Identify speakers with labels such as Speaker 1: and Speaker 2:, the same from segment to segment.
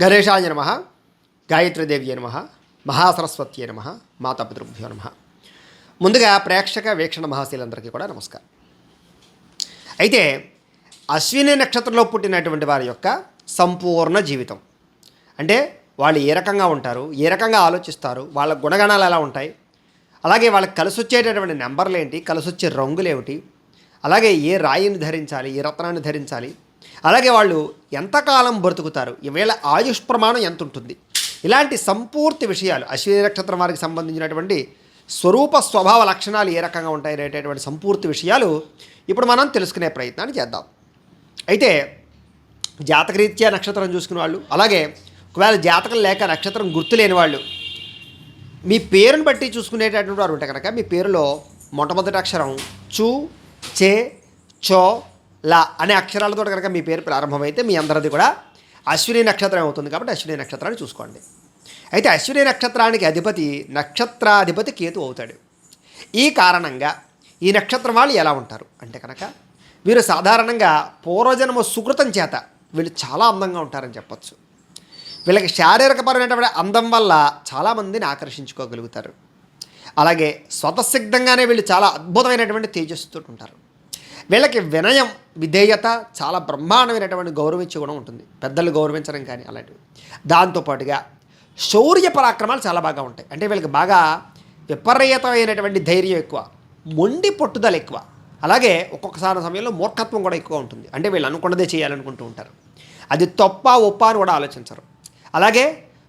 Speaker 1: గణేశాయ నమ, గాయత్రీదేవ్యే నమ, మహాసరస్వత్యే నమ, మాతాపితృభ్యో నమ. ముందుగా ప్రేక్షక వీక్షణ మహాశీలందరికీ కూడా నమస్కారం. అయితే అశ్విని నక్షత్రంలో పుట్టినటువంటి వారి యొక్క సంపూర్ణ జీవితం అంటే వాళ్ళు ఏ రకంగా ఉంటారు, ఏ రకంగా ఆలోచిస్తారు, వాళ్ళ గుణగణాలు ఎలా ఉంటాయి, అలాగే వాళ్ళకి కలిసి వచ్చేటటువంటి నెంబర్లు ఏంటి, కలిసి వచ్చే రంగులు ఏమిటి, అలాగే ఏ రాయిని ధరించాలి, ఏ రత్నాన్ని ధరించాలి, అలాగే వాళ్ళు ఎంతకాలం బ్రతుకుతారు, ఈవేళ ఆయుష్ ప్రమాణం ఎంత ఉంటుంది, ఇలాంటి సంపూర్తి విషయాలు అశ్విని నక్షత్రం వారికి సంబంధించినటువంటి స్వరూప స్వభావ లక్షణాలు ఏ రకంగా ఉంటాయి అనేటటువంటి సంపూర్తి విషయాలు ఇప్పుడు మనం తెలుసుకునే ప్రయత్నాన్ని చేద్దాం. అయితే జాతకరీత్యా నక్షత్రం చూసుకునే వాళ్ళు, అలాగే ఒకవేళ జాతకం లేక నక్షత్రం గుర్తు లేని వాళ్ళు మీ పేరుని బట్టి చూసుకునేటటువంటి వారు ఉంటే కనుక మీ పేరులో మొట్టమొదటి అక్షరం చు, చే, చో, లా అనే అక్షరాలతో కనుక మీ పేరు ప్రారంభమైతే మీ అందరిది కూడా అశ్విని నక్షత్రం అవుతుంది. కాబట్టి అశ్విని నక్షత్రాన్ని చూసుకోండి. అయితే అశ్విని నక్షత్రానికి నక్షత్రాధిపతి కేతు అవుతాడు. ఈ కారణంగా ఈ నక్షత్రం వాళ్ళు ఎలా ఉంటారు అంటే కనుక వీరు సాధారణంగా పూర్వజన్మ సుకృతం చేత వీళ్ళు చాలా అందంగా ఉంటారని చెప్పచ్చు. వీళ్ళకి శారీరకపరమైనటువంటి అందం వల్ల చాలామందిని ఆకర్షించుకోగలుగుతారు. అలాగే స్వతసిద్ధంగానే వీళ్ళు చాలా అద్భుతమైనటువంటి తేజస్సుతో ఉంటారు. వీళ్ళకి వినయం, విధేయత, చాలా బ్రహ్మాండమైనటువంటి గౌరవించి కూడా ఉంటుంది. పెద్దలు గౌరవించడం కానీ అలాంటివి. దాంతోపాటుగా శౌర్య పరాక్రమాలు చాలా బాగా ఉంటాయి. అంటే వీళ్ళకి బాగా విపరీతమైనటువంటి ధైర్యం ఎక్కువ, మొండి పట్టుదల ఎక్కువ, అలాగే ఒక్కొక్కసారి సమయంలో మూర్ఖత్వం కూడా ఎక్కువ ఉంటుంది. అంటే వీళ్ళు అనుకున్నదే చేయాలనుకుంటూ ఉంటారు. అది తప్ప ఒప్ప అని కూడా ఆలోచించరు. అలాగే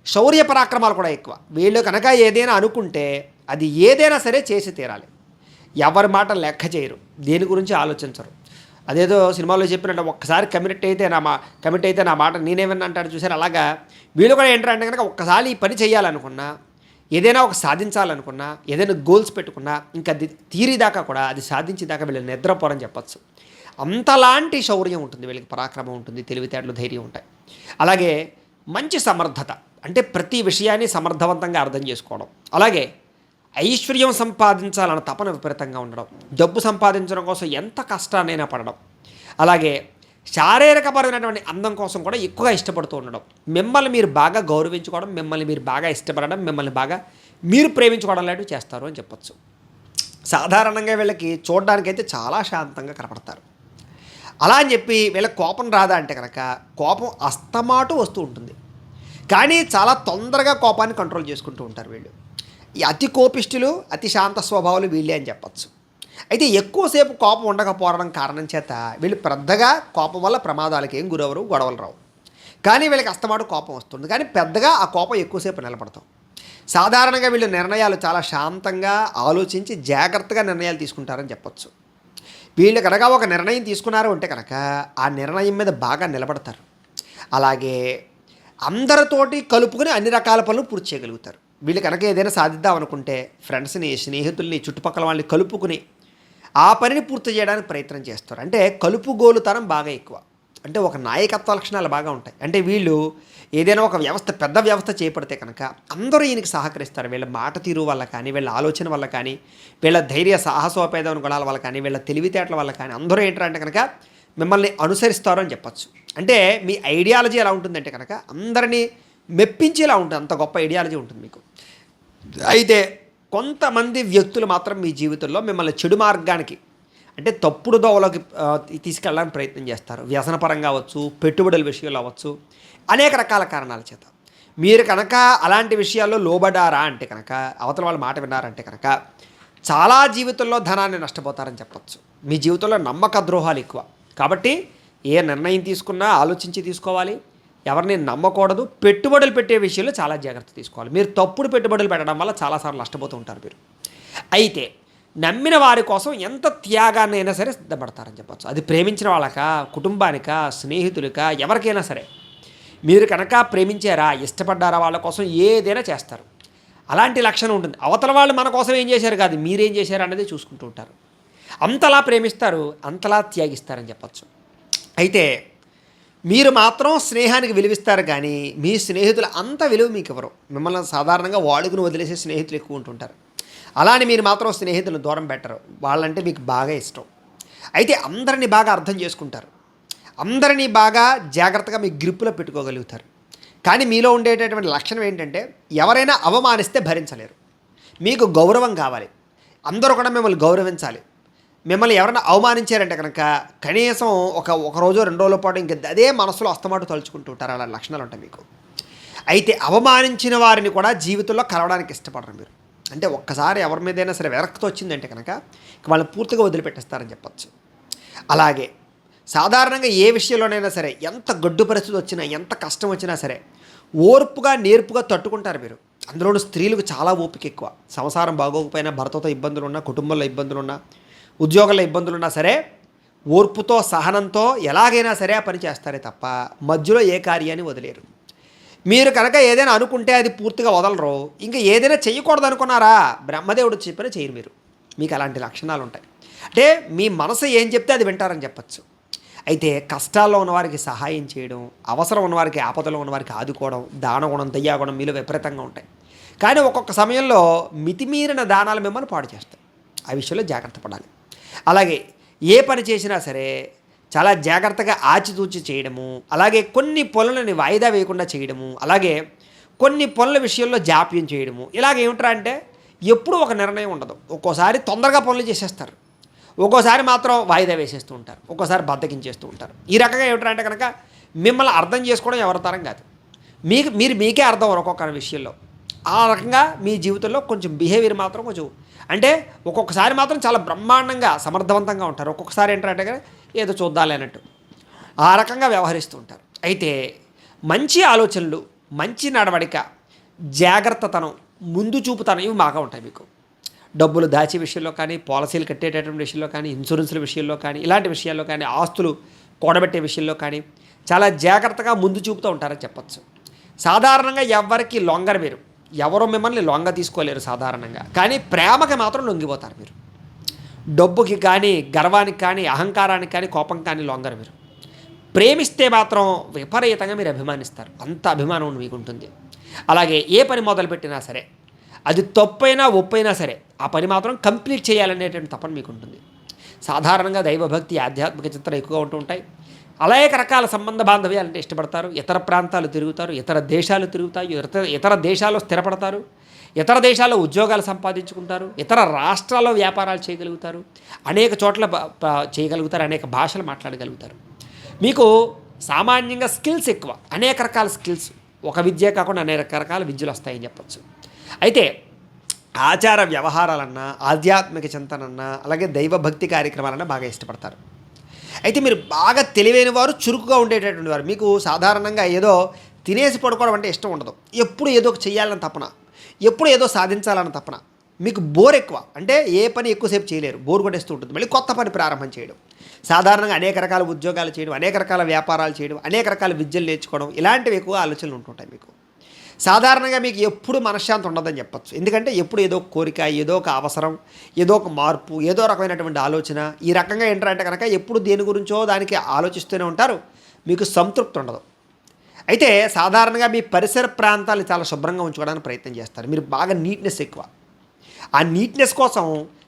Speaker 1: శౌర్య పరాక్రమాలు కూడా ఎక్కువ. వీళ్ళు కనుక ఏదైనా అనుకుంటే అది ఏదైనా సరే చేసి తీరాలి. ఎవరి మాట లెక్క చేయరు, దేని గురించి ఆలోచించరు. అదేదో సినిమాలో చెప్పినట్టు ఒక్కసారి కమిట్ అయితే నా మాట నేనేమన్నా అంటాడు చూసారు. అలాగా వీళ్ళు కూడా ఏంటంటే కనుక ఒక్కసారి ఈ పని చేయాలనుకున్నా, ఏదైనా ఒక సాధించాలనుకున్నా, ఏదైనా గోల్స్ పెట్టుకున్నా ఇంకా అది తీరిదాకా కూడా అది సాధించేదాకా వీళ్ళు నిద్రపోరని చెప్పచ్చు. అంతలాంటి శౌర్యం ఉంటుంది వీళ్ళకి, పరాక్రమం ఉంటుంది, తెలివితేటలు, ధైర్యం ఉంటాయి. అలాగే మంచి సమర్థత, అంటే ప్రతి విషయాన్ని సమర్థవంతంగా అర్థం చేసుకోవడం. అలాగే ఐశ్వర్యం సంపాదించాలన్న తపన విపరీతంగా ఉండడం, డబ్బు సంపాదించడం కోసం ఎంత కష్టాన్నైనా పడడం, అలాగే శారీరకపరమైనటువంటి అందం కోసం కూడా ఎక్కువగా ఇష్టపడుతూ ఉండడం, మిమ్మల్ని మీరు బాగా గౌరవించుకోవడం, మిమ్మల్ని మీరు బాగా ఇష్టపడడం, మిమ్మల్ని బాగా మీరు ప్రేమించుకోవడం లాంటివి చేస్తారు అని చెప్పచ్చు. సాధారణంగా వీళ్ళకి చూడడానికైతే చాలా శాంతంగా కనపడతారు. అలా అని చెప్పి వీళ్ళకి కోపం రాదా అంటే కనుక కోపం అస్తమాటు వస్తూ ఉంటుంది. కానీ చాలా తొందరగా కోపాన్ని కంట్రోల్ చేసుకుంటూ ఉంటారు వీళ్ళు. ఈ అతి కోపిష్ఠులు, అతి శాంత స్వభావాలు వీళ్ళే అని చెప్పచ్చు. అయితే ఎక్కువసేపు కోపం ఉండకపోవడం కారణం చేత వీళ్ళు పెద్దగా కోపం వల్ల ప్రమాదాలకి ఏం గురవరు, గొడవలు రావు. కానీ వీళ్ళకి అస్తమాటు కోపం వస్తుంది. కానీ పెద్దగా ఆ కోపం ఎక్కువసేపు నిలబడతాం. సాధారణంగా వీళ్ళు నిర్ణయాలు చాలా శాంతంగా ఆలోచించి జాగ్రత్తగా నిర్ణయాలు తీసుకుంటారని చెప్పచ్చు. వీళ్ళు కనుక ఒక నిర్ణయం తీసుకున్నారు అంటే కనుక ఆ నిర్ణయం మీద బాగా నిలబడతారు. అలాగే అందరితోటి కలుపుకొని అన్ని రకాల పనులు పూర్తి చేయగలుగుతారు. వీళ్ళు కనుక ఏదైనా సాధిద్దాం అనుకుంటే ఫ్రెండ్స్ని, స్నేహితుల్ని, చుట్టుపక్కల వాళ్ళని కలుపుకుని ఆ పనిని పూర్తి చేయడానికి ప్రయత్నం చేస్తారు. అంటే కలుపుగోలుతనం బాగా ఎక్కువ. అంటే ఒక నాయకత్వ లక్షణాలు బాగా ఉంటాయి. అంటే వీళ్ళు ఏదైనా ఒక పెద్ద వ్యవస్థ చేపడితే కనుక అందరూ ఈయనకి సహకరిస్తారు. వీళ్ళ మాట తీరు వల్ల కానీ, వీళ్ళ ఆలోచన వల్ల కానీ, వీళ్ళ ధైర్య సాహసోపేదమైన గుణాల వల్ల కానీ, వీళ్ళ తెలివితేటల వల్ల కానీ అందరూ ఏంటంటే కనుక మిమ్మల్ని అనుసరిస్తారు అని చెప్పచ్చు. అంటే మీ ఐడియాలజీ ఎలా ఉంటుందంటే కనుక అందరినీ మెప్పించేలా ఉంటుంది. అంత గొప్ప ఐడియాలజీ ఉంటుంది మీకు. అయితే కొంతమంది వ్యక్తులు మాత్రం మీ జీవితంలో మిమ్మల్ని చెడు మార్గానికి, అంటే తప్పుడు దోవలోకి తీసుకెళ్ళడానికి ప్రయత్నం చేస్తారు. వ్యసనపరంగా అవ్వచ్చు, పెట్టుబడుల విషయాలు అవ్వచ్చు, అనేక రకాల కారణాల చేత. మీరు కనుక అలాంటి విషయాల్లో లోబడారా అంటే కనుక, అవతల వాళ్ళ మాట విన్నారంటే కనుక చాలా జీవితంలో ధనాన్ని నష్టపోతారని చెప్పచ్చు. మీ జీవితంలో నమ్మక ద్రోహాలు ఎక్కువ. కాబట్టి ఏ నిర్ణయం తీసుకున్నా ఆలోచించి తీసుకోవాలి. ఎవరిని నమ్మకూడదు. పెట్టుబడులు పెట్టే విషయంలో చాలా జాగ్రత్త తీసుకోవాలి. మీరు తప్పుడు పెట్టుబడులు పెట్టడం వల్ల చాలాసార్లు నష్టపోతూ ఉంటారు మీరు. అయితే నమ్మిన వారి కోసం ఎంత త్యాగాన్ని అయినా సరే సిద్ధపడతారని చెప్పచ్చు. అది ప్రేమించిన వాళ్ళకా, కుటుంబానికా, స్నేహితులకా, ఎవరికైనా సరే మీరు కనుక ప్రేమించారా, ఇష్టపడ్డారా, వాళ్ళ కోసం ఏదైనా చేస్తారు. అలాంటి లక్షణం ఉంటుంది. అవతల వాళ్ళు మన కోసం ఏం చేశారు కాదు, మీరేం చేశారు అనేది చూసుకుంటూ ఉంటారు. అంతలా ప్రేమిస్తారు, అంతలా త్యాగిస్తారని చెప్పచ్చు. అయితే మీరు మాత్రం స్నేహానికి విలువిస్తారు, కానీ మీ స్నేహితులు అంత విలువ మీకు ఇవ్వరు. మిమ్మల్ని సాధారణంగా వాడుకుని వదిలేసే స్నేహితులు ఎక్కువ ఉంటుంటారు. అలానే మీరు మాత్రం స్నేహితులను దూరం పెట్టరు. వాళ్ళంటే మీకు బాగా ఇష్టం. అయితే అందరినీ బాగా అర్థం చేసుకుంటారు. అందరినీ బాగా జాగ్రత్తగా మీ గ్రిప్పులో పెట్టుకోగలుగుతారు. కానీ మీలో ఉండేటటువంటి లక్షణం ఏంటంటే ఎవరైనా అవమానిస్తే భరించలేరు. మీకు గౌరవం కావాలి, అందరూ కూడా మిమ్మల్ని గౌరవించాలి. మిమ్మల్ని ఎవరైనా అవమానించారంటే కనుక కనీసం ఒక రోజు 2 రోజుల పాటు ఇంక అదే మనసులో అస్తమాటు తలుచుకుంటూ ఉంటారు. అలా లక్షణాలు ఉంటాయి మీకు. అయితే అవమానించిన వారిని కూడా జీవితంలో కలవడానికి ఇష్టపడరు మీరు. అంటే ఒక్కసారి ఎవరి మీదైనా సరే విరక్తి వచ్చిందంటే కనుక వాళ్ళని పూర్తిగా వదిలిపెట్టేస్తారని చెప్పచ్చు. అలాగే సాధారణంగా ఏ విషయంలోనైనా సరే ఎంత గడ్డు పరిస్థితి వచ్చినా, ఎంత కష్టం వచ్చినా సరే ఓర్పుగా నేర్పుగా తట్టుకుంటారు మీరు. అందులోనూ స్త్రీలకు చాలా ఓపిక ఎక్కువ. సంసారం బాగోకపోయినా, భర్తతో ఇబ్బందులున్నా, కుటుంబంలో ఇబ్బందులున్నా, ఉద్యోగంలో ఇబ్బందులున్నా సరే ఓర్పుతో సహనంతో ఎలాగైనా సరే ఆ పని చేస్తారే తప్ప మధ్యలో ఏ కార్యాన్ని వదిలేరు. మీరు కనుక ఏదైనా అనుకుంటే అది పూర్తిగా వదలరు. ఇంకా ఏదైనా చేయకూడదు అనుకున్నారా, బ్రహ్మదేవుడు చెప్పిన చేయరు మీరు. మీకు అలాంటి లక్షణాలు ఉంటాయి. అంటే మీ మనసు ఏం చెప్తే అది వింటారని చెప్పచ్చు. అయితే కష్టాల్లో ఉన్నవారికి సహాయం చేయడం, అవసరం ఉన్నవారికి, ఆపదలో ఉన్నవారికి ఆదుకోవడం, దానగుణం, దయ్యాగుణం మీలో విపరీతంగా ఉంటాయి. కానీ ఒక్కొక్క సమయంలో మితిమీరిన దానాలు మిమ్మల్ని పాడు చేస్తాయి. ఆ విషయంలో జాగ్రత్త పడాలి. అలాగే ఏ పని చేసినా సరే చాలా జాగ్రత్తగా ఆచితూచి చేయడము, అలాగే కొన్ని పనులని వాయిదా వేయకుండా చేయడము, అలాగే కొన్ని పనుల విషయంలో జాప్యం చేయడము. ఇలాగ ఏమిట్రా అంటే ఎప్పుడూ ఒక నిర్ణయం ఉండదు. ఒక్కోసారి తొందరగా పనులు చేసేస్తారు, ఒక్కోసారి మాత్రం వాయిదా వేసేస్తూ ఉంటారు, ఒక్కోసారి బద్దకించేస్తూ ఉంటారు. ఈ రకంగా ఏమిట్రా అంటే కనుక మిమ్మల్ని అర్థం చేసుకోవడం ఎవరి తరం కాదు. మీకే అర్థం ఒక్కొక్క విషయంలో. ఆ రకంగా మీ జీవితంలో కొంచెం బిహేవియర్ మాత్రం కొంచెం అంటే ఒక్కొక్కసారి మాత్రం చాలా బ్రహ్మాండంగా సమర్థవంతంగా ఉంటారు, ఒక్కొక్కసారి ఏంటంటే ఏదో చూద్దాలి అన్నట్టు ఆ రకంగా వ్యవహరిస్తూ ఉంటారు. అయితే మంచి ఆలోచనలు, మంచి నడవడిక, జాగ్రత్తతనం, ముందు చూపుతనం ఇవి బాగా ఉంటాయి మీకు. డబ్బులు దాచే విషయంలో కానీ, పాలసీలు కట్టేటటువంటి విషయంలో కానీ, ఇన్సూరెన్స్ల విషయంలో కానీ, ఇలాంటి విషయాల్లో కానీ, ఆస్తులు కూడబెట్టే విషయంలో కానీ చాలా జాగ్రత్తగా ముందు చూపుతూ ఉంటారని చెప్పచ్చు. సాధారణంగా ఎవరికి లొంగరు మీరు, ఎవరు మిమ్మల్ని లొంగ తీసుకోలేరు సాధారణంగా. కానీ ప్రేమకి మాత్రం లొంగిపోతారు మీరు. డబ్బుకి కానీ, గర్వానికి కానీ, అహంకారానికి కానీ, కోపం కానీ లొంగరు మీరు. ప్రేమిస్తే మాత్రం విపరీతంగా మీరు అభిమానిస్తారు, అంత అభిమానం మీకు ఉంటుంది. అలాగే ఏ పని మొదలుపెట్టినా సరే అది తప్పైనా ఒప్పైనా సరే ఆ పని మాత్రం కంప్లీట్ చేయాలనేటువంటి తపన మీకు ఉంటుంది. సాధారణంగా దైవభక్తి, ఆధ్యాత్మిక చిత్రం ఎక్కువగా ఉంటూ ఉంటాయి. అనేక రకాల సంబంధ బాంధవ్యాలంటే ఇష్టపడతారు. ఇతర ప్రాంతాలు తిరుగుతారు, ఇతర దేశాలు తిరుగుతారు, ఇతర దేశాల్లో స్థిరపడతారు, ఇతర దేశాల్లో ఉద్యోగాలు సంపాదించుకుంటారు, ఇతర రాష్ట్రాల్లో వ్యాపారాలు చేయగలుగుతారు, అనేక చోట్ల చేయగలుగుతారు, అనేక భాషలు మాట్లాడగలుగుతారు. మీకు సామాన్యంగా స్కిల్స్ ఎక్కువ, అనేక రకాల స్కిల్స్. ఒక విద్య కాకుండా అనేక రకాల విద్యలు వస్తాయని చెప్పచ్చు. అయితే ఆచార వ్యవహారాలన్నా, ఆధ్యాత్మిక చింతనన్నా, అలాగే దైవభక్తి కార్యక్రమాలన్నా బాగా ఇష్టపడతారు. అయితే మీరు బాగా తెలివైన వారు, చురుకుగా ఉండేటటువంటి వారు. మీకు సాధారణంగా ఏదో తినేసి పడుకోవడం అంటే ఇష్టం ఉండదు. ఎప్పుడు ఏదో చేయాలని తపన, ఎప్పుడు ఏదో సాధించాలని తపన. మీకు బోర్ ఎక్కువ, అంటే ఏ పని ఎక్కువసేపు చేయలేరు, బోర్ కొట్టేస్తూ ఉంటుంది. మళ్ళీ కొత్త పని ప్రారంభం చేయడం, సాధారణంగా అనేక రకాల ఉద్యోగాలు చేయడం, అనేక రకాల వ్యాపారాలు చేయడం, అనేక రకాల విద్యలు నేర్చుకోవడం, ఇలాంటివి ఎక్కువ ఆలోచనలు ఉంటుంటాయి మీకు. సాధారణంగా మీకు ఎప్పుడు మనశ్శాంతి ఉండదని చెప్పచ్చు. ఎందుకంటే ఎప్పుడు ఏదో ఒక కోరిక, ఏదో ఒక అవసరం, ఏదో ఒక మార్పు, ఏదో రకమైనటువంటి ఆలోచన. ఈ రకంగా ఏంటంటే కనుక ఎప్పుడు దేని గురించో దానికి ఆలోచిస్తూనే ఉంటారు, మీకు సంతృప్తి ఉండదు. అయితే సాధారణంగా మీ పరిసర ప్రాంతాలు చాలా శుభ్రంగా ఉంచుకోవడానికి ప్రయత్నం చేస్తారు. మీరు బాగా నీట్నెస్ ఎక్కువ. ఆ నీట్నెస్ కోసం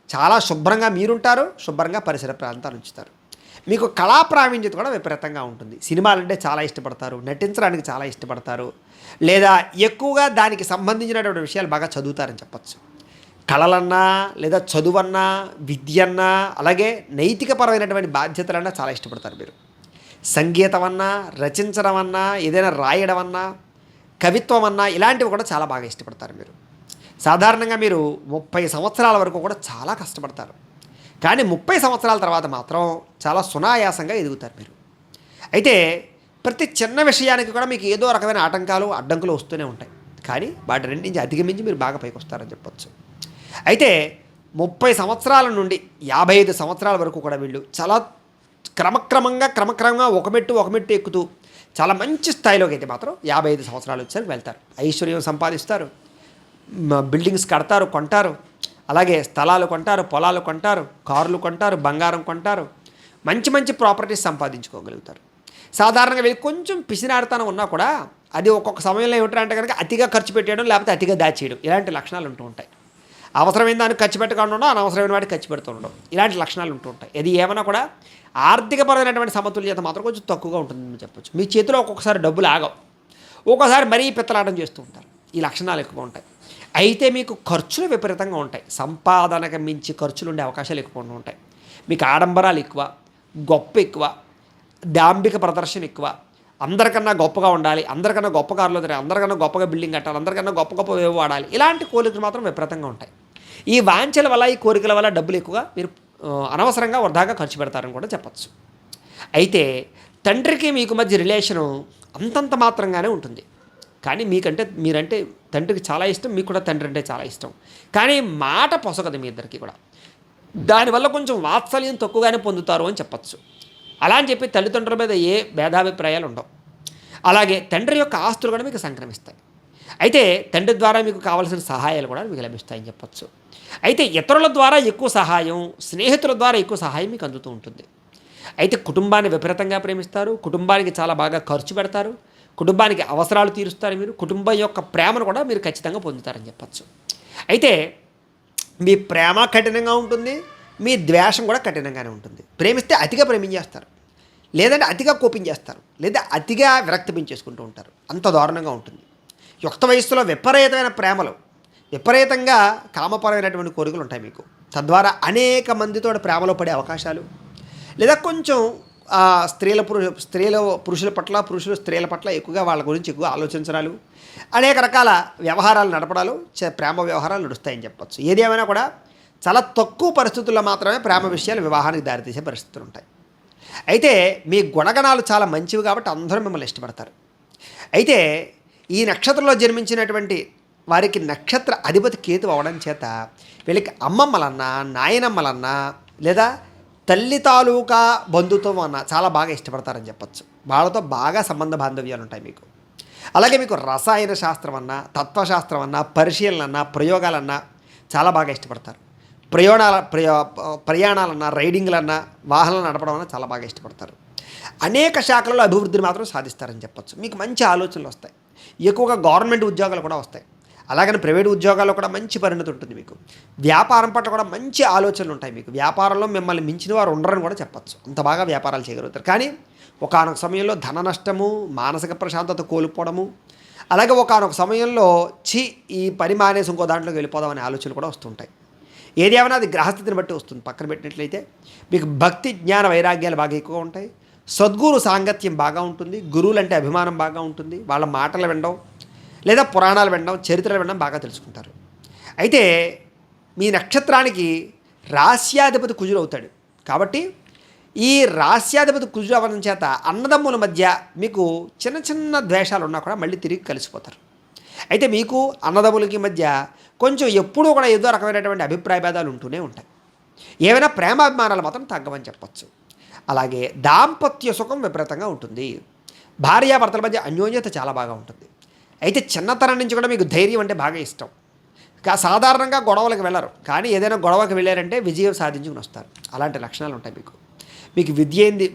Speaker 1: చాలా శుభ్రంగా మీరుంటారు, శుభ్రంగా పరిసర ప్రాంతాలు ఉంచుతారు. మీకు కళా ప్రావీణ్యత కూడా విపరీతంగా ఉంటుంది. సినిమాలంటే చాలా ఇష్టపడతారు, నటించడానికి చాలా ఇష్టపడతారు, లేదా ఎక్కువగా దానికి సంబంధించినటువంటి విషయాలు బాగా చదువుతారని చెప్పచ్చు. కళలన్నా, లేదా చదువన్నా, విద్యన్నా, అలాగే నైతికపరమైనటువంటి బాధ్యతలన్నా చాలా ఇష్టపడతారు మీరు. సంగీతం అన్నా, రచించడం అన్నా, ఏదైనా రాయడం అన్నా, కవిత్వం అన్నా, ఇలాంటివి కూడా చాలా బాగా ఇష్టపడతారు మీరు. సాధారణంగా మీరు 30 సంవత్సరాల వరకు కూడా చాలా కష్టపడతారు. కానీ 30 సంవత్సరాల తర్వాత మాత్రం చాలా సునాయాసంగా ఎదుగుతారు మీరు. అయితే ప్రతి చిన్న విషయానికి కూడా మీకు ఏదో రకమైన ఆటంకాలు, అడ్డంకులు వస్తూనే ఉంటాయి. కానీ వాటి రెండించి అధిగమించి మీరు బాగా పైకి వస్తారని చెప్పచ్చు. అయితే 30 సంవత్సరాల నుండి 55 సంవత్సరాల వరకు కూడా వీళ్ళు చాలా క్రమక్రమంగా ఒక మెట్టు ఎక్కుతూ చాలా మంచి స్థాయిలోకి అయితే మాత్రం 55 సంవత్సరాలు వచ్చేసరికి వెళ్తారు. ఐశ్వర్యం సంపాదిస్తారు, బిల్డింగ్స్ కడతారు, కొంటారు, అలాగే స్థలాలు కొంటారు, పొలాలు కొంటారు, కార్లు కొంటారు, బంగారం కొంటారు, మంచి ప్రాపర్టీస్ సంపాదించుకోగలుగుతారు. సాధారణంగా వీళ్ళు కొంచెం పిసినారితనం ఉన్నా కూడా అది ఒక్కొక్క సమయంలో ఏమిటంటే కనుక అతిగా ఖర్చు పెట్టేయడం, లేకపోతే అతిగా దాచేయడం, ఇలాంటి లక్షణాలు ఉంటూ ఉంటాయి. అవసరమైన దానికి ఖర్చు పెట్టకుండా ఉండడం, అనవసరమైన వాటికి ఖర్చు పెడుతూ ఉండడం, ఇలాంటి లక్షణాలు ఉంటూ ఉంటాయి. ఇది ఏమైనా కూడా ఆర్థికపరమైనటువంటి సమతుల్యత మాత్రం కొంచెం తక్కువగా ఉంటుందని చెప్పచ్చు. మీ చేతిలో ఒక్కొక్కసారి డబ్బులు ఆగవు, ఒక్కోసారి మరీ పిత్తలాటం చేస్తూ ఉంటారు. ఈ లక్షణాలు ఎక్కువ ఉంటాయి. అయితే మీకు ఖర్చులు విపరీతంగా ఉంటాయి. సంపాదనకు మించి ఖర్చులు ఉండే అవకాశాలు ఎక్కువ ఉంటాయి. మీకు ఆడంబరాలు ఎక్కువ, గొప్ప ఎక్కువ, దాంభిక ప్రదర్శన ఎక్కువ, అందరికన్నా గొప్పగా ఉండాలి, అందరికన్నా గొప్ప కారులో తిరగాలి, అందరికన్నా గొప్పగా బిల్డింగ్ కట్టాలి, అందరికన్నా గొప్ప గొప్ప వేవ్ వాడాలి, ఇలాంటి కోరికలు మాత్రం విపరీతంగా ఉంటాయి. ఈ వాంఛల వల్ల, ఈ కోరికల వల్ల డబ్బులు ఎక్కువగా మీరు అనవసరంగా వృధాగా ఖర్చు పెడతారని కూడా చెప్పచ్చు. అయితే తండ్రికి మీకు మధ్య రిలేషను అంతంత మాత్రంగానే ఉంటుంది. కానీ మీరంటే తండ్రికి చాలా ఇష్టం, మీకు కూడా తండ్రి అంటే చాలా ఇష్టం. కానీ మాట పొసగదు మీ ఇద్దరికి కూడా. దానివల్ల కొంచెం వాత్సల్యం తక్కువగానే పొందుతారు అని చెప్పచ్చు. అలా అని చెప్పి తల్లిదండ్రుల మీద ఏ భేదాభిప్రాయాలు ఉండవు. అలాగే తండ్రి యొక్క ఆస్తులు కూడా మీకు సంక్రమిస్తాయి. అయితే తండ్రి ద్వారా మీకు కావాల్సిన సహాయాలు కూడా మీకు లభిస్తాయని చెప్పచ్చు. అయితే ఇతరుల ద్వారా ఎక్కువ సహాయం, స్నేహితుల ద్వారా ఎక్కువ సహాయం మీకు అందుతూ ఉంటుంది. అయితే కుటుంబాన్ని విపరీతంగా ప్రేమిస్తారు, కుటుంబానికి చాలా బాగా ఖర్చు పెడతారు, కుటుంబానికి అవసరాలు తీరుస్తారు. మీరు కుటుంబం యొక్క ప్రేమను కూడా మీరు ఖచ్చితంగా పొందుతారని చెప్పచ్చు. అయితే మీ ప్రేమ కఠినంగా ఉంటుంది, మీ ద్వేషం కూడా కఠినంగానే ఉంటుంది. ప్రేమిస్తే అతిగా ప్రేమించేస్తారు, లేదంటే అతిగా కోపించేస్తారు, లేదా అతిగా విరక్తి పెంచేసుకుంటూ ఉంటారు. అంత దారుణంగా ఉంటుంది. యుక్త వయస్సులో విపరీతమైన ప్రేమలు, విపరీతంగా కామపరమైనటువంటి కోరికలు ఉంటాయి మీకు. తద్వారా అనేక మందితో ప్రేమలో పడే అవకాశాలు, లేదా కొంచెం పురుషుల పట్ల, పురుషులు స్త్రీల పట్ల ఎక్కువగా వాళ్ళ గురించి ఎక్కువ ఆలోచించడాలు, అనేక రకాల వ్యవహారాలు నడపడాలు, ప్రేమ వ్యవహారాలు నడుస్తాయని చెప్పచ్చు. ఏది ఏమైనా కూడా చాలా తక్కువ పరిస్థితుల్లో మాత్రమే ప్రేమ విషయాలు వివాహానికి దారితీసే పరిస్థితులు ఉంటాయి. అయితే మీ గుణగణాలు చాలా మంచివి కాబట్టి అందరూ మిమ్మల్ని ఇష్టపడతారు. అయితే ఈ నక్షత్రంలో జన్మించినటువంటి వారికి నక్షత్ర అధిపతి కేతు అవడం చేత వీళ్ళకి అమ్మమ్మలన్నా, నాయనమ్మలన్నా, లేదా తల్లి తాలూకా బంధుత్వం అన్న చాలా బాగా ఇష్టపడతారని చెప్పచ్చు. వాళ్ళతో బాగా సంబంధ బాంధవ్యాలు ఉంటాయి మీకు. అలాగే మీకు రసాయన శాస్త్రం అన్నా, తత్వశాస్త్రం అన్నా, పరిశీలన అన్నా, ప్రయోగాలన్నా చాలా బాగా ఇష్టపడతారు. ప్రయాణాలన్నా, రైడింగ్లన్నా, వాహనాలు నడపడం అన్నా చాలా బాగా ఇష్టపడతారు. అనేక శాఖలలో అభివృద్ధిని మాత్రం సాధిస్తారని చెప్పచ్చు. మీకు మంచి ఆలోచనలు వస్తాయి. ఎక్కువగా గవర్నమెంట్ ఉద్యోగాలు కూడా వస్తాయి. అలాగని ప్రైవేట్ ఉద్యోగాల్లో కూడా మంచి పరిణతి ఉంటుంది మీకు. వ్యాపారం పట్ల కూడా మంచి ఆలోచనలు ఉంటాయి మీకు. వ్యాపారంలో మిమ్మల్ని మించిన వారు ఉండరని కూడా చెప్పచ్చు. అంత బాగా వ్యాపారాలు చేయగలుగుతారు. కానీ ఒకానొక సమయంలో ధన నష్టము, మానసిక ప్రశాంతత కోల్పోవడము, అలాగే ఒకానొక సమయంలో ఈ పని మానేసి ఇంకో దాంట్లోకి వెళ్ళిపోదామనే ఆలోచనలు కూడా వస్తుంటాయి. ఏది ఏమైనా అది గ్రహస్థితిని బట్టి వస్తుంది. పక్కన పెట్టినట్లయితే మీకు భక్తి, జ్ఞాన, వైరాగ్యాలు బాగా ఎక్కువగా ఉంటాయి. సద్గురు సాంగత్యం బాగా ఉంటుంది. గురువులంటే అభిమానం బాగా ఉంటుంది. వాళ్ళ మాటలు వినడం, లేదా పురాణాలు వినడం, చరిత్రలు వినడం బాగా తెలుసుకుంటారు. అయితే మీ నక్షత్రానికి రాస్యాధిపతి కుజుడు అవుతాడు. కాబట్టి ఈ రాస్యాధిపతి కుజుడు అవ్వడం చేత అన్నదమ్ముల మధ్య మీకు చిన్న చిన్న ద్వేషాలు ఉన్నా కూడా మళ్ళీ తిరిగి కలిసిపోతారు. అయితే మీకు అన్నదమ్ములకి మధ్య కొంచెం ఎప్పుడూ కూడా ఏదో రకమైనటువంటి అభిప్రాయ భేదాలు ఉంటూనే ఉంటాయి. ఏవైనా ప్రేమాభిమానాలు మాత్రం తగ్గవని చెప్పచ్చు. అలాగే దాంపత్య సుఖం విపరీతంగా ఉంటుంది. భార్యాభర్తల మధ్య అన్యోన్యత చాలా బాగా ఉంటుంది. అయితే చిన్నతనం నుంచి కూడా మీకు ధైర్యం అంటే బాగా ఇష్టం. సాధారణంగా గొడవలకు వెళ్ళరు, కానీ ఏదైనా గొడవకి వెళ్ళారంటే విజయం సాధించుకుని వస్తారు. అలాంటి లక్షణాలు ఉంటాయి మీకు. మీకు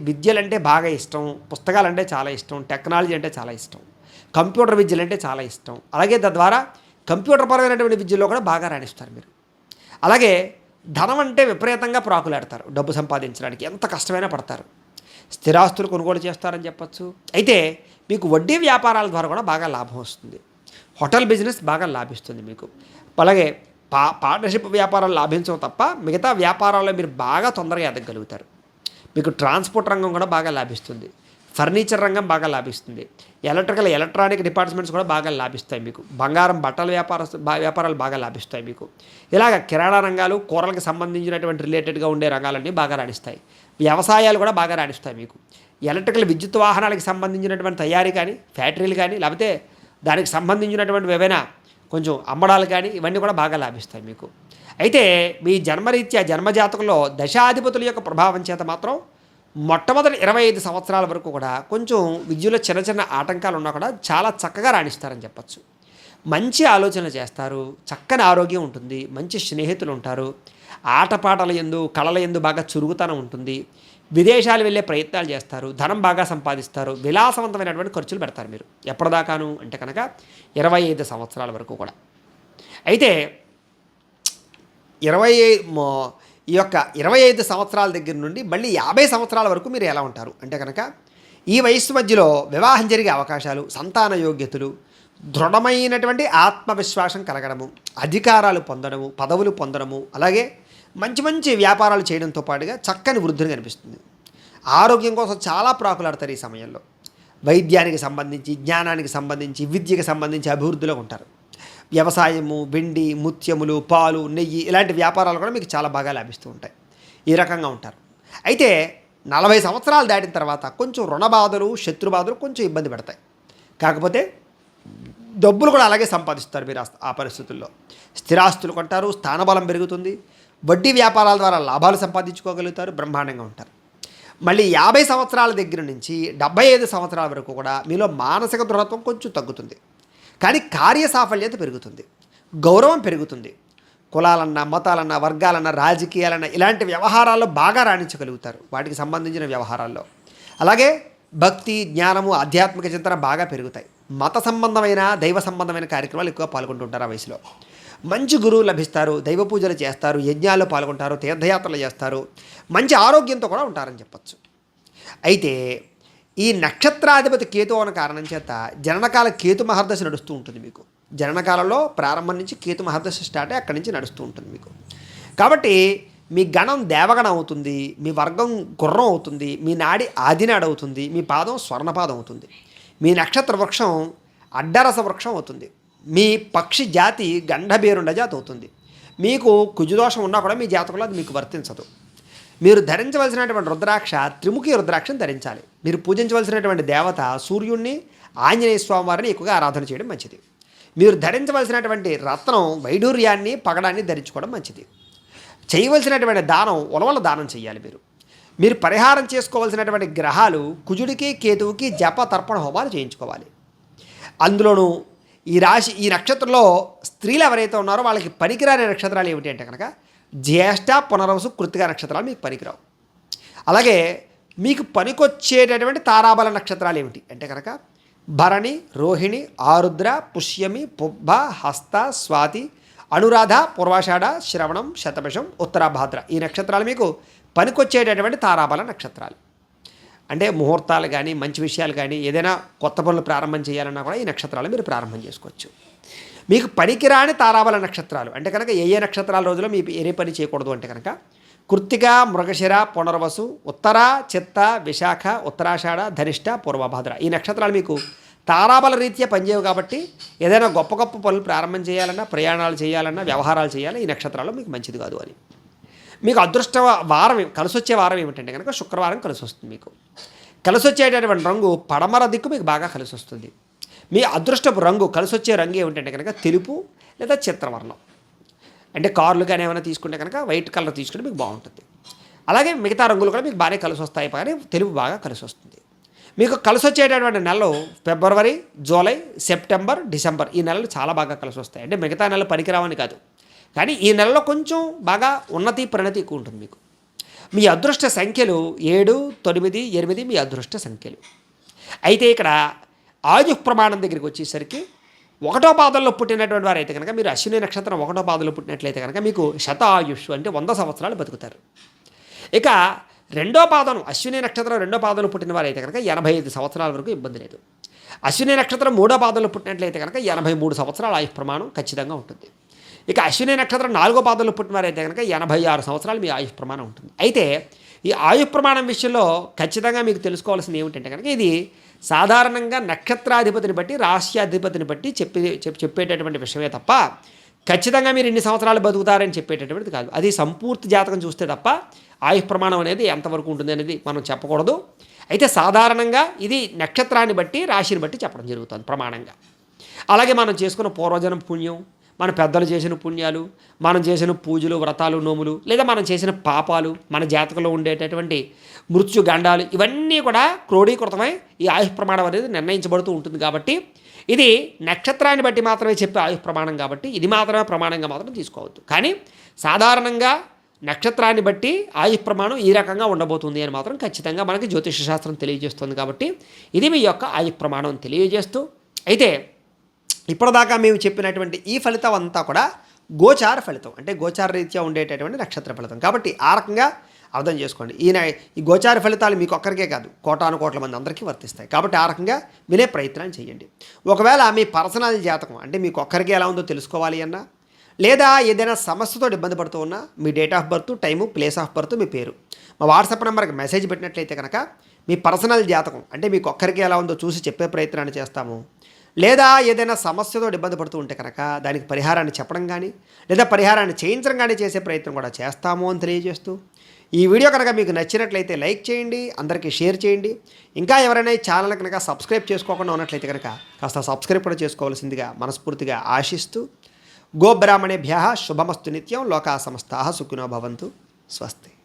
Speaker 1: విద్యలంటే బాగా ఇష్టం, పుస్తకాలంటే చాలా ఇష్టం, టెక్నాలజీ అంటే చాలా ఇష్టం, కంప్యూటర్ విద్యలంటే చాలా ఇష్టం. అలాగే తద్వారా కంప్యూటర్ పరమైనటువంటి విద్యలో కూడా బాగా రాణిస్తారు మీరు. అలాగే ధనం అంటే విపరీతంగా ప్రాకులాడతారు. డబ్బు సంపాదించడానికి ఎంత కష్టమైనా పడతారు. స్థిరాస్తులు కొనుగోలు చేస్తారని చెప్పచ్చు. అయితే మీకు వడ్డీ వ్యాపారాల ద్వారా కూడా బాగా లాభం వస్తుంది. హోటల్ బిజినెస్ బాగా లాభిస్తుంది మీకు. అలాగే పార్ట్నర్షిప్ వ్యాపారాలు లాభించవు తప్ప మిగతా వ్యాపారాల్లో మీరు బాగా తొందరగా ఎదగలుగుతారు. మీకు ట్రాన్స్పోర్ట్ రంగం కూడా బాగా లాభిస్తుంది. ఫర్నిచర్ రంగం బాగా లాభిస్తుంది. ఎలక్ట్రానిక్ డిపార్ట్మెంట్స్ కూడా బాగా లాభిస్తాయి మీకు. బంగారం, బట్టల వ్యాపారాలు బాగా లాభిస్తాయి మీకు. ఇలాగ కిరాణా రంగాలు, కూరలకు సంబంధించినటువంటి రిలేటెడ్గా ఉండే రంగాలన్నీ బాగా రాణిస్తాయి. వ్యవసాయాలు కూడా బాగా రాణిస్తాయి మీకు. విద్యుత్ వాహనాలకు సంబంధించినటువంటి తయారీ కానీ, ఫ్యాక్టరీలు కానీ, లేకపోతే దానికి సంబంధించినటువంటి ఏవైనా కొంచెం అమ్మడాలు కానీ, ఇవన్నీ కూడా బాగా లాభిస్తాయి మీకు. అయితే మీ జన్మరీత్యా జన్మజాతకంలో దశాధిపతుల యొక్క ప్రభావం చేత మాత్రం మొట్టమొదటి 25 సంవత్సరాల వరకు కూడా కొంచెం విద్యలో చిన్న చిన్న ఆటంకాలు ఉన్నా కూడా చాలా చక్కగా రాణిస్తారని చెప్పచ్చు. మంచి ఆలోచనలు చేస్తారు, చక్కని ఆరోగ్యం ఉంటుంది, మంచి స్నేహితులు ఉంటారు, ఆటపాటల యందు, కళల యందు బాగా చురుగుతనం ఉంటుంది, విదేశాలు వెళ్ళే ప్రయత్నాలు చేస్తారు, ధనం బాగా సంపాదిస్తారు, విలాసవంతమైనటువంటి ఖర్చులు పెడతారు మీరు. ఎప్పటిదాకాను అంటే కనుక 25 సంవత్సరాల వరకు కూడా. అయితే 25 సంవత్సరాల దగ్గర నుండి మళ్ళీ 50 సంవత్సరాల వరకు మీరు ఎలా ఉంటారు అంటే కనుక ఈ వయస్సు మధ్యలో వివాహం జరిగే అవకాశాలు, సంతాన యోగ్యతలు, దృఢమైనటువంటి ఆత్మవిశ్వాసం కలగడము, అధికారాలు పొందడము, పదవులు పొందడము, అలాగే మంచి మంచి వ్యాపారాలు చేయడంతో పాటుగా చక్కని వృద్ధిని కనిపిస్తుంది. ఆరోగ్యం కోసం చాలా ప్రాకులాడతారు ఈ సమయంలో. వైద్యానికి సంబంధించి, జ్ఞానానికి సంబంధించి, విద్యకు సంబంధించి అభివృద్ధిలో ఉంటారు. వ్యవసాయము, వెండి, ముత్యములు, పాలు, నెయ్యి ఇలాంటి వ్యాపారాలు కూడా మీకు చాలా బాగా లభిస్తూ ఉంటాయి. ఈ రకంగా ఉంటారు. అయితే 40 సంవత్సరాలు దాటిన తర్వాత కొంచెం రుణబాధలు, శత్రుబాధలు కొంచెం ఇబ్బంది పెడతాయి. కాకపోతే డబ్బులు కూడా అలాగే సంపాదిస్తారు మీరు ఆ పరిస్థితుల్లో. స్థిరాస్తులు కొంటారు, స్థానబలం పెరుగుతుంది, వడ్డీ వ్యాపారాల ద్వారా లాభాలు సంపాదించుకోగలుగుతారు, బ్రహ్మాండంగా ఉంటారు. మళ్ళీ 50 సంవత్సరాల దగ్గర నుంచి 75 సంవత్సరాల వరకు కూడా మీలో మానసిక దృఢత్వం కొంచెం తగ్గుతుంది. కానీ కార్య సాఫల్యత పెరుగుతుంది, గౌరవం పెరుగుతుంది. కులాలన్నా, మతాలన్నా, వర్గాలన్నా, రాజకీయాలన్నా ఇలాంటి వ్యవహారాల్లో బాగా రాణించగలుగుతారు, వాటికి సంబంధించిన వ్యవహారాల్లో. అలాగే భక్తి, జ్ఞానము, ఆధ్యాత్మిక చింతన బాగా పెరుగుతాయి. మత సంబంధమైన, దైవ సంబంధమైన కార్యక్రమాలు ఎక్కువ పాల్గొంటుంటారు ఆ వయసులో. మంచి గురువు లభిస్తారు, దైవ పూజలు చేస్తారు, యజ్ఞాల్లో పాల్గొంటారు, తీర్థయాత్రలు చేస్తారు, మంచి ఆరోగ్యంతో కూడా ఉంటారని చెప్పచ్చు. అయితే ఈ నక్షత్రాధిపతి కేతు అనే కారణం చేత జననకాల కేతు మహర్దశ నడుస్తూ ఉంటుంది మీకు. జననకాలంలో ప్రారంభం నుంచి కేతు మహర్దశ స్టార్ట్ అయ్యి అక్కడి నుంచి నడుస్తూ ఉంటుంది మీకు. కాబట్టి మీ గణం దేవగణం అవుతుంది, మీ వర్గం గుర్రం అవుతుంది, మీ నాడి ఆదినాడు అవుతుంది, మీ పాదం స్వర్ణపాదం అవుతుంది, మీ నక్షత్ర వృక్షం అడ్డరస వృక్షం అవుతుంది, మీ పక్షి జాతి గండబేరుండ జాతి అవుతుంది. మీకు కుజుదోషం ఉన్నా కూడా మీ జాతకంలో అది మీకు వర్తించదు. మీరు ధరించవలసినటువంటి రుద్రాక్ష త్రిముఖి రుద్రాక్షను ధరించాలి. మీరు పూజించవలసినటువంటి దేవత సూర్యుడిని, ఆంజనేయ స్వామి వారిని ఎక్కువగా ఆరాధన చేయడం మంచిది. మీరు ధరించవలసినటువంటి రత్నం వైడూర్యాన్ని, పగడాన్ని ధరించుకోవడం మంచిది. చేయవలసినటువంటి దానం ఉలవల దానం చేయాలి. మీరు పరిహారం చేసుకోవాల్సినటువంటి గ్రహాలు కుజుడికి, కేతువుకి జప తర్పణ హోమాలు చేయించుకోవాలి. అందులోనూ ఈ నక్షత్రంలో స్త్రీలు ఎవరైతే ఉన్నారో వాళ్ళకి పనికిరాని నక్షత్రాలు ఏమిటి అంటే కనుక జ్యేష్ఠ, పునర్వసు, కృత్తిక నక్షత్రాలు మీకు పనికిరావు. అలాగే మీకు పనికొచ్చేటటువంటి తారాబల నక్షత్రాలు ఏమిటి అంటే కనుక భరణి, రోహిణి, ఆరుద్ర, పుష్యమి, పుబ్బ, హస్త, స్వాతి, అనురాధ, పూర్వాషాఢ, శ్రవణం, శతభిషం, ఉత్తరాభాద్ర ఈ నక్షత్రాలు మీకు పనికొచ్చేటటువంటి తారాబల నక్షత్రాలు. అంటే ముహూర్తాలు కానీ, మంచి విషయాలు కానీ, ఏదైనా కొత్త పనులు ప్రారంభం చేయాలన్నా కూడా ఈ నక్షత్రాలు మీరు ప్రారంభం చేసుకోవచ్చు. మీకు పనికిరాని తారాబల నక్షత్రాలు అంటే కనుక ఏ నక్షత్రాల రోజులో మీకు ఏ పని చేయకూడదు అంటే కనుక కృత్తిక, మృగశిర, పునర్వసు, ఉత్తర, చిత్త, విశాఖ, ఉత్తరాషాఢ, ధనిష్ట, పూర్వభాద్ర ఈ నక్షత్రాలు మీకు తారాబల రీత్యా పనిచేయవు. కాబట్టి ఏదైనా గొప్ప గొప్ప పనులు ప్రారంభం చేయాలన్నా, ప్రయాణాలు చేయాలన్నా, వ్యవహారాలు చేయాలన్నా ఈ నక్షత్రాలు మీకు మంచిది కాదు అని. మీకు అదృష్ట వారం, కలిసి వచ్చే వారం ఏమిటంటే కనుక శుక్రవారం కలిసి వస్తుంది. మీకు కలిసి వచ్చేటటువంటి రంగు పడమర దిక్కు మీకు బాగా కలిసి వస్తుంది. మీ అదృష్టపు రంగు, కలిసి వచ్చే రంగు ఏమిటంటే కనుక తెలుపు లేదా చిత్రవర్ణం. అంటే కార్లు కానీ ఏమైనా తీసుకుంటే కనుక వైట్ కలర్ తీసుకుంటే మీకు బాగుంటుంది. అలాగే మిగతా రంగులు కూడా మీకు బాగానే కలిసి వస్తాయి, కానీ తెలుపు బాగా కలిసి వస్తుంది. మీకు కలిసి వచ్చేటటువంటి నెలలు ఫిబ్రవరి, జూలై, సెప్టెంబర్, డిసెంబర్ ఈ నెలలు చాలా బాగా కలిసి వస్తాయి. అంటే మిగతా నెలలు పనికిరావని కాదు, కానీ ఈ నెలలో కొంచెం బాగా ఉన్నతి, పరిణతి ఎక్కువ ఉంటుంది మీకు. మీ అదృష్ట సంఖ్యలు 7, 9, 8 మీ అదృష్ట సంఖ్యలు. అయితే ఇక్కడ ఆయుః ప్రమాణం దగ్గరికి వచ్చేసరికి 1వ పాదంలో పుట్టినటువంటి వారు అయితే కనుక మీరు అశ్విని నక్షత్రం 1వ పాదంలో పుట్టినట్లయితే కనుక మీకు శత ఆయుష్ అంటే 100 సంవత్సరాలు బతుకుతారు. ఇక 2వ పాదం అశ్విని నక్షత్రం 2వ పాదంలో పుట్టిన వారు అయితే కనుక 85 సంవత్సరాల వరకు ఇబ్బంది లేదు. అశ్విని నక్షత్రం 3వ పాదంలో పుట్టినట్లయితే కనుక 83 సంవత్సరాల ఆయుష్ ప్రమాణం ఖచ్చితంగా ఉంటుంది. ఇక అశ్విని నక్షత్రం 4వ పాదంలో పుట్టిన వారు అయితే కనుక 86 సంవత్సరాలు మీ ఆయుష్ ప్రమాణం ఉంటుంది. అయితే ఈ ఆయుష్ ప్రమాణం విషయంలో ఖచ్చితంగా మీకు తెలుసుకోవాల్సింది ఏమిటంటే కనుక ఇది సాధారణంగా నక్షత్రాధిపతిని బట్టి, రాశ్యాధిపతిని బట్టి చెప్పేటటువంటి విషయమే తప్ప ఖచ్చితంగా మీరు ఇన్ని సంవత్సరాలు బతుకుతారని చెప్పేటటువంటిది కాదు. అది సంపూర్తి జాతకం చూస్తే తప్ప ఆయుష్ ప్రమాణం అనేది ఎంతవరకు ఉంటుంది అనేది మనం చెప్పకూడదు. అయితే సాధారణంగా ఇది నక్షత్రాన్ని బట్టి, రాశిని బట్టి చెప్పడం జరుగుతుంది ప్రమాణంగా. అలాగే మనం చేసుకున్న పూర్వజనం పుణ్యం, మన పెద్దలు చేసిన పుణ్యాలు, మనం చేసిన పూజలు, వ్రతాలు, నోములు, లేదా మనం చేసిన పాపాలు, మన జాతకంలో ఉండేటటువంటి మృత్యు గండాలు ఇవన్నీ కూడా క్రోడీకృతమై ఈ ఆయుష్ ప్రమాణం అనేది నిర్ణయించబడుతూ ఉంటుంది. కాబట్టి ఇది నక్షత్రాన్ని బట్టి మాత్రమే చెప్పే ఆయుష్ ప్రమాణం కాబట్టి ఇది మాత్రమే ప్రమాణంగా మాత్రం తీసుకోవద్దు. కానీ సాధారణంగా నక్షత్రాన్ని బట్టి ఆయుష్ ప్రమాణం ఈ రకంగా ఉండబోతుంది అని మాత్రం ఖచ్చితంగా మనకి జ్యోతిష శాస్త్రం తెలియజేస్తుంది. కాబట్టి ఇది మీ యొక్క ఆయుష్ ప్రమాణం తెలియజేస్తూ, అయితే ఇప్పటిదాకా మేము చెప్పినటువంటి ఈ ఫలితం అంతా కూడా గోచార ఫలితం, అంటే గోచార రీత్యా ఉండేటటువంటి నక్షత్ర ఫలితం. కాబట్టి ఆ రకంగా అర్థం చేసుకోండి. ఈ గోచార ఫలితాలు మీకు ఒక్కరికే కాదు, కోటాను కోట్ల మంది అందరికీ వర్తిస్తాయి. కాబట్టి ఆ రకంగా వినే ప్రయత్నాలు చేయండి. ఒకవేళ మీ పర్సనల్ జాతకం అంటే మీకు ఒక్కరికి ఎలా ఉందో తెలుసుకోవాలి అన్నా, లేదా ఏదైనా సమస్యతో ఇబ్బంది పడుతూ ఉన్నా మీ date of birth, time, place of birth, మీ పేరు మా వాట్సాప్ నెంబర్కి మెసేజ్ పెట్టినట్లయితే కనుక మీ పర్సనల్ జాతకం అంటే మీకు ఒక్కరికి ఎలా ఉందో చూసి చెప్పే ప్రయత్నాన్ని చేస్తాము. లేదా ఏదైనా సమస్యతో ఇబ్బంది పడుతూ ఉంటే కనుక దానికి పరిహారాన్ని చెప్పడం కానీ లేదా పరిహారాన్ని చేయించడం కానీ చేసే ప్రయత్నం కూడా చేస్తాము అని తెలియజేస్తూ, ఈ వీడియో కనుక మీకు నచ్చినట్లయితే లైక్ చేయండి, అందరికీ షేర్ చేయండి. ఇంకా ఎవరైనా ఈ ఛానల్ కనుక సబ్స్క్రైబ్ చేసుకోకుండా ఉన్నట్లయితే కనుక కాస్త సబ్స్క్రైబ్ కూడా చేసుకోవాల్సిందిగా మనస్ఫూర్తిగా ఆశిస్తూ, గోబ్రాహ్మణేభ్యः శుభమస్తు నిత్యం, లోకా సమస్తాః సుఖినో భవంతు. స్వస్తి.